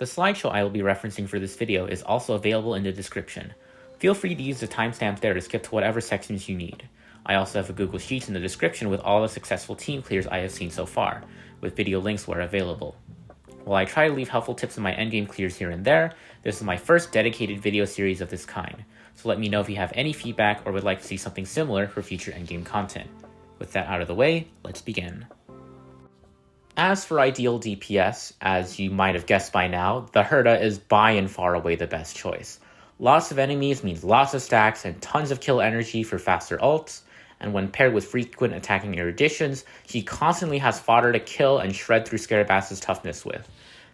The slideshow I will be referencing for this video is also available in the description. Feel free to use the timestamp there to skip to whatever sections you need. I also have a Google Sheets in the description with all the successful team clears I have seen so far, with video links where available. While I try to leave helpful tips in my endgame clears here and there, this is my first dedicated video series of this kind, so let me know if you have any feedback or would like to see something similar for future endgame content. With that out of the way, let's begin. As for ideal DPS, as you might have guessed by now, the Herta is by and far away the best choice. Lots of enemies means lots of stacks and tons of kill energy for faster ults, and when paired with frequent attacking eruditions, she constantly has fodder to kill and shred through Scarabaz's toughness with.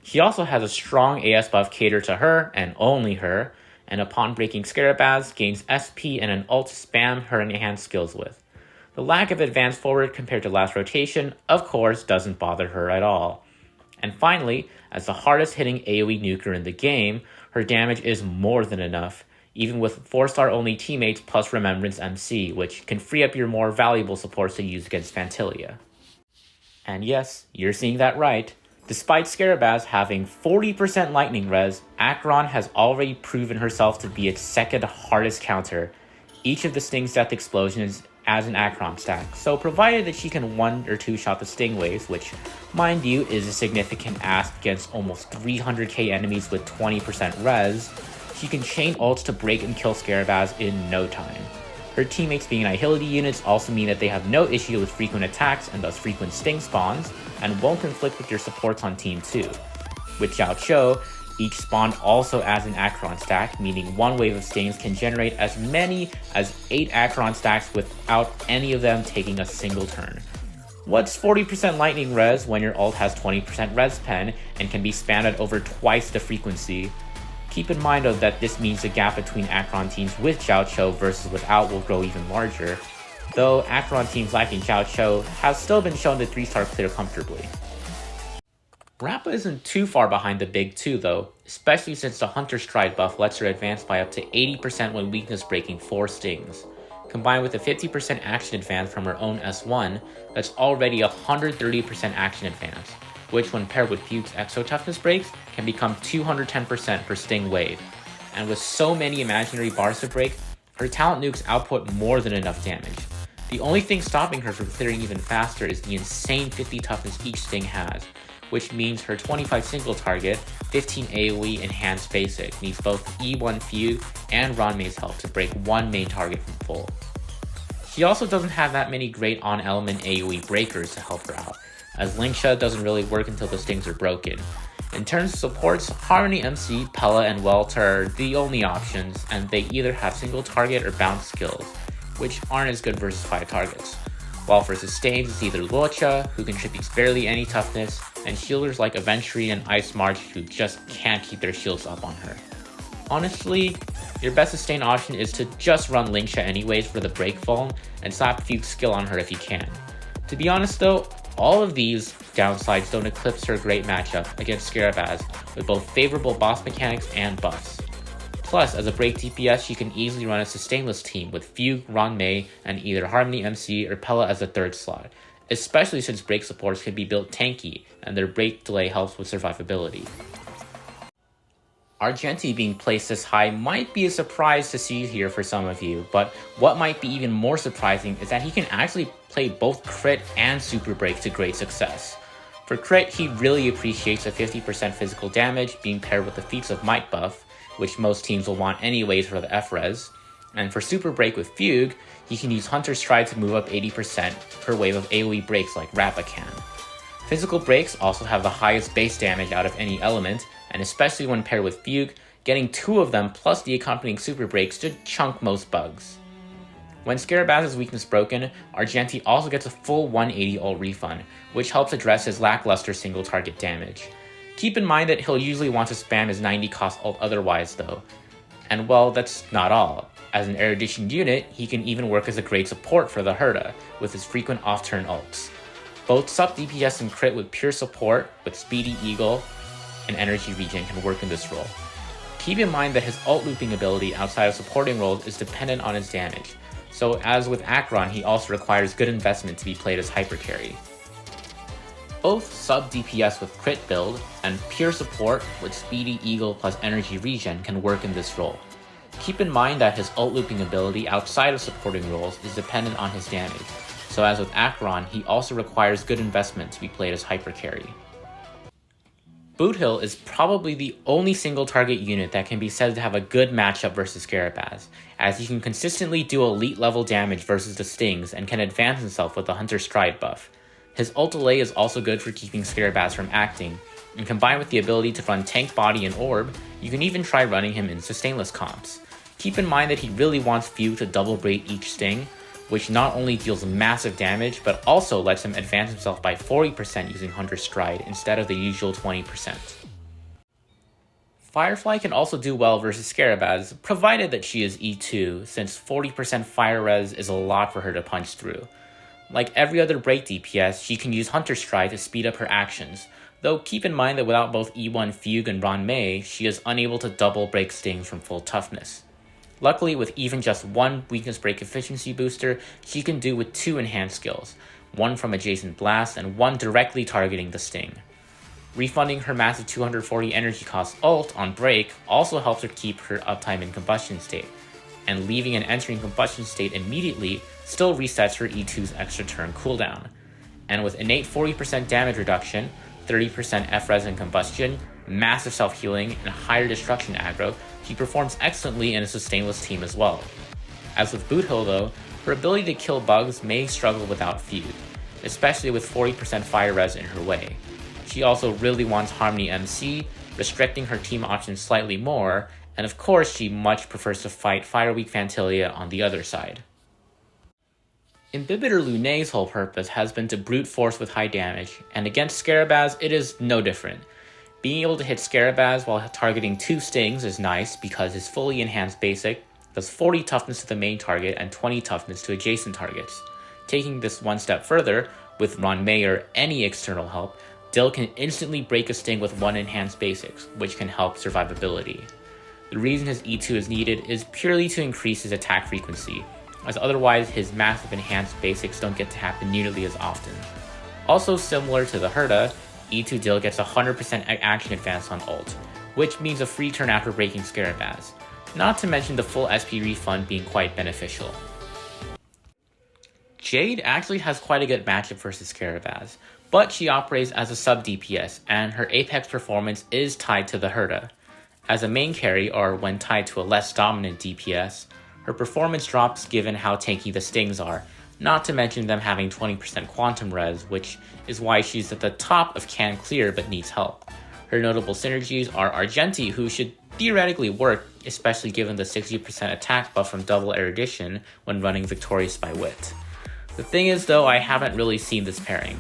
She also has a strong AS buff catered to her, and only her, and upon breaking Scarabaz, gains SP and an ult to spam her enhanced skills with. The lack of advance forward compared to last rotation, of course, doesn't bother her at all. And finally, as the hardest hitting AoE nuker in the game, her damage is more than enough, even with 4-star only teammates plus Remembrance MC, which can free up your more valuable supports to use against Fantilia. And yes, you're seeing that right. Despite Scarabaz having 40% lightning res, Acheron has already proven herself to be its second hardest counter. Each of the Sting's death explosions as an Acheron stack, so provided that she can 1 or 2 shot the Sting waves, which, mind you, is a significant ask against almost 300k enemies with 20% res, she can chain ults to break and kill Scarabaz in no time. Her teammates being Nihility units also mean that they have no issue with frequent attacks and thus frequent Sting spawns, and won't conflict with your supports on team 2. With Jiao, each spawn also adds an Acheron stack, meaning one wave of Stings can generate as many as 8 Acheron stacks without any of them taking a single turn. What's 40% lightning res when your ult has 20% res pen and can be spammed at over twice the frequency? Keep in mind though that this means the gap between Acheron teams with Jiao versus without will grow even larger, though Acheron teams lacking Jiao has still been shown to 3-star clear comfortably. Rappa isn't too far behind the big two though, especially since the Hunter Stride buff lets her advance by up to 80% when weakness breaking 4 stings. Combined with a 50% action advance from her own S1, that's already 130% action advance, which when paired with Fugue's Exo Toughness breaks, can become 210% per sting wave. And with so many imaginary bars to break, her talent nukes output more than enough damage. The only thing stopping her from clearing even faster is the insane 50 toughness each sting has, which means her 25 single target, 15 AoE enhanced basic needs both E1 Fugue and Ranmei's help to break one main target from full. She also doesn't have that many great on-element AoE breakers to help her out, as Linksha doesn't really work until the stings are broken. In terms of supports, Harmony MC, Pella, and Welt are the only options, and they either have single target or bounce skills, which aren't as good versus 5 targets. While for sustains, it's either Luocha, who contributes barely any toughness, and shielders like Aventry and Ice March, who just can't keep their shields up on her. Honestly, your best sustain option is to just run Linksha anyways for the break foam, and slap Fugue's skill on her if you can. To be honest though, all of these downsides don't eclipse her great matchup against Scarabaz with both favorable boss mechanics and buffs. Plus, as a break DPS, she can easily run a sustainless team with Fugue, Ranmei, and either Harmony MC or Pella as a third slot, especially since break supports can be built tanky and their break delay helps with survivability. Argenti being placed this high might be a surprise to see here for some of you, but what might be even more surprising is that he can actually play both crit and super break to great success. For crit, he really appreciates a 50% physical damage being paired with the Feats of Might buff, which most teams will want anyways for the F-res, and for super break with Fugue, he can use Hunter Stride to move up 80% per wave of AoE breaks like Rappa can. Physical breaks also have the highest base damage out of any element, and especially when paired with Fugue, getting 2 of them plus the accompanying super breaks should chunk most bugs. When Scarabaz's weakness broken, Argenti also gets a full 180 ult refund, which helps address his lackluster single target damage. Keep in mind that he'll usually want to spam his 90 cost ult otherwise though. And well, that's not all. As an erudition unit, he can even work as a great support for the Herta, with his frequent off-turn ults. Both sub DPS and crit with pure support, with Speedy Eagle and Energy Regen can work in this role. Keep in mind that his ult looping ability outside of supporting roles is dependent on his damage, so as with Acheron, he also requires good investment to be played as hyper carry. both sub DPS with crit build and pure support with speedy eagle plus energy regen can work in this role. Keep in mind that his ult looping ability outside of supporting roles is dependent on his damage, so as with Acheron, he also requires good investment to be played as hyper carry. Boothill is probably the only single target unit that can be said to have a good matchup versus Scarabaz, as he can consistently do elite level damage versus the stings and can advance himself with the Hunter Stride buff. His ult delay is also good for keeping Scarabaz from acting, and combined with the ability to run tank body and orb, you can even try running him in sustainless comps. Keep in mind that he really wants few to double braid each sting, which not only deals massive damage, but also lets him advance himself by 40% using Hunter Stride instead of the usual 20%. Firefly can also do well versus Scarabaz, provided that she is E2, since 40% fire res is a lot for her to punch through. Like every other break DPS, she can use Hunter Stride to speed up her actions, though keep in mind that without both E1 Fugue and Ron Mei, she is unable to double break stings from full toughness. Luckily, with even just one weakness break efficiency booster, she can do with 2 enhanced skills, one from adjacent blast and one directly targeting the sting. Refunding her massive 240 energy cost ult on break also helps her keep her uptime in combustion state, and leaving and entering combustion state immediately still resets her E2's extra turn cooldown. And with innate 40% damage reduction, 30% F-res in combustion, massive self-healing, and higher destruction aggro, she performs excellently in a sustainless team as well. As with Boothill though, her ability to kill bugs may struggle without Feud, especially with 40% fire res in her way. She also really wants Harmony MC, restricting her team options slightly more, and of course she much prefers to fight Fire Weak Fantilia on the other side. Imbibitor Lunay's whole purpose has been to brute force with high damage, and against Scarabaz it is no different. Being able to hit Scarabaz while targeting 2 stings is nice because his fully enhanced basic does 40 toughness to the main target and 20 toughness to adjacent targets. Taking this one step further, with Ron Mei or any external help, Dill can instantly break a sting with 1 enhanced basics, which can help survivability. The reason his E2 is needed is purely to increase his attack frequency, as otherwise his massive enhanced basics don't get to happen nearly as often. Also similar to the Herta, E2 Dill gets 100% action advance on ult, which means a free turn after breaking Scarabaz, not to mention the full SP refund being quite beneficial. Jade actually has quite a good matchup versus Scarabaz, but she operates as a sub DPS and her apex performance is tied to the Herta. As a main carry, or when tied to a less dominant DPS, her performance drops given how tanky the stings are, not to mention them having 20% quantum res, which is why she's at the top of can clear but needs help. Her notable synergies are Argenti, who should theoretically work, especially given the 60% attack buff from double erudition when running Victorious by Wit. The thing is though, I haven't really seen this pairing.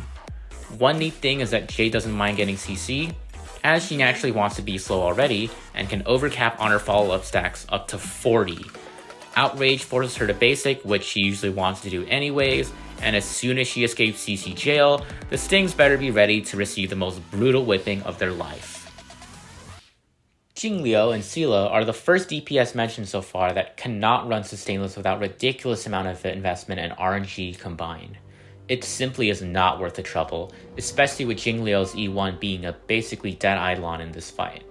One neat thing is that Jade doesn't mind getting CC, as she naturally wants to be slow already and can overcap on her follow-up stacks up to 40. Outrage forces her to basic, which she usually wants to do anyways, and as soon as she escapes CC jail, the stings better be ready to receive the most brutal whipping of their life. Jingliu and Seele are the first DPS mentioned so far that cannot run sustainless without ridiculous amount of investment and RNG combined. It simply is not worth the trouble, especially with Jingliu's E1 being a basically dead Eidolon in this fight.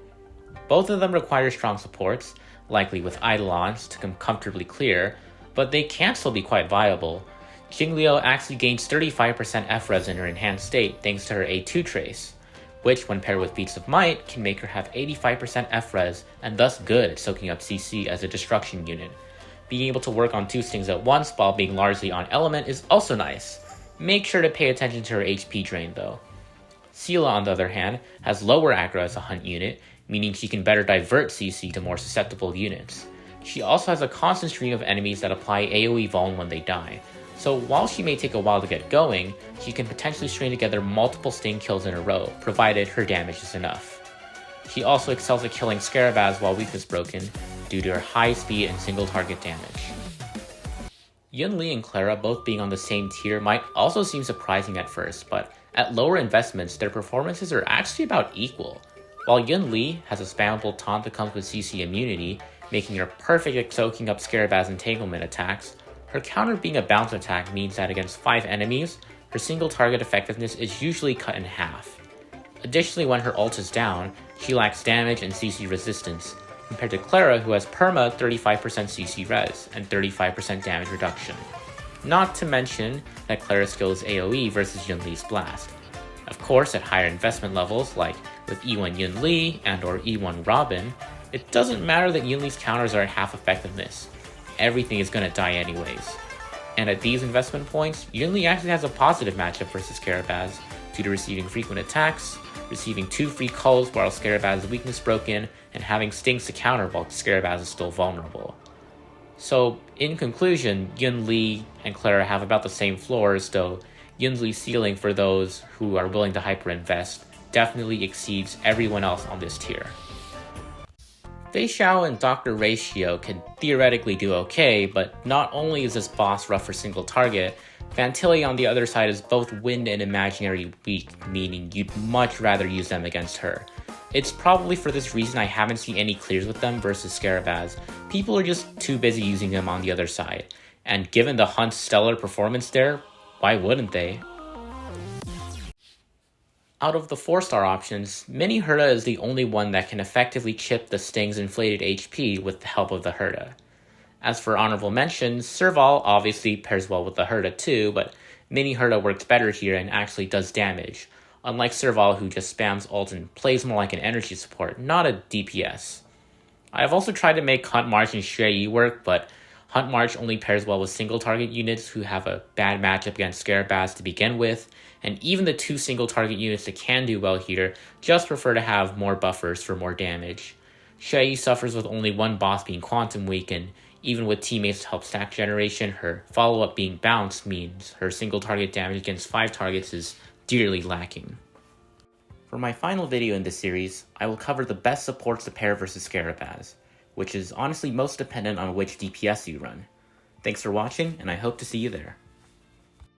Both of them require strong supports, likely with Eidolons to comfortably clear, but they can still be quite viable. Jingliu actually gains 35% F-res in her enhanced state thanks to her A2 trace, which when paired with Feats of Might can make her have 85% F-res and thus good at soaking up CC as a destruction unit. Being able to work on 2 stings at once while being largely on element is also nice. Make sure to pay attention to her HP drain though. Seele on the other hand has lower aggro as a hunt unit, meaning she can better divert CC to more susceptible units. She also has a constant stream of enemies that apply AoE vuln when they die, so while she may take a while to get going, she can potentially string together multiple sting kills in a row, provided her damage is enough. She also excels at killing Scarabaz while weakness broken, due to her high speed and single target damage. Yunli and Clara both being on the same tier might also seem surprising at first, but at lower investments their performances are actually about equal. While Yunli has a spammable taunt that comes with CC immunity, making her perfect at soaking up Scarabaz entanglement attacks, her counter being a bounce attack means that against 5 enemies, her single target effectiveness is usually cut in half. Additionally, when her ult is down, she lacks damage and CC resistance, compared to Clara, who has perma 35% CC res and 35% damage reduction. Not to mention that Clara's skill is AoE versus Yunli's blast. Of course, at higher investment levels, like with E1 Yunli and or E1 Robin, it doesn't matter that Yunli's counters are at half effectiveness. Everything is gonna die anyways. And at these investment points, Yunli actually has a positive matchup versus Scarabaz due to receiving frequent attacks, receiving 2 free calls while Scarabaz's weakness broken, and having stings to counter while Scarabaz is still vulnerable. So, in conclusion, Yunli and Clara have about the same floors, though Yunli's ceiling for those who are willing to hyper-invest definitely exceeds everyone else on this tier. Feixiao and Dr. Ratio can theoretically do okay, but not only is this boss rough for single target, Fantilli on the other side is both wind and imaginary weak, meaning you'd much rather use them against her. It's probably for this reason I haven't seen any clears with them versus Scarabaz. People are just too busy using them on the other side, and given the Hunt's stellar performance there, why wouldn't they? Out of the 4-star options, Mini Herta is the only one that can effectively chip the Sting's inflated HP with the help of the Herta. As for honorable mentions, Serval obviously pairs well with the Herta too, but Mini Herta works better here and actually does damage, unlike Serval who just spams ult and plays more like an energy support, not a DPS. I've also tried to make Hunt March and Shui work, but Hunt March only pairs well with single target units who have a bad matchup against Scarabaz to begin with, and even the 2 single target units that can do well here just prefer to have more buffers for more damage. Shui suffers with only one boss being quantum weak, and even with teammates to help stack generation, her follow-up being bounced means her single target damage against 5 targets is dearly lacking. For my final video in this series, I will cover the best supports to pair versus Scarabaz, which is honestly most dependent on which DPS you run. Thanks for watching, and I hope to see you there.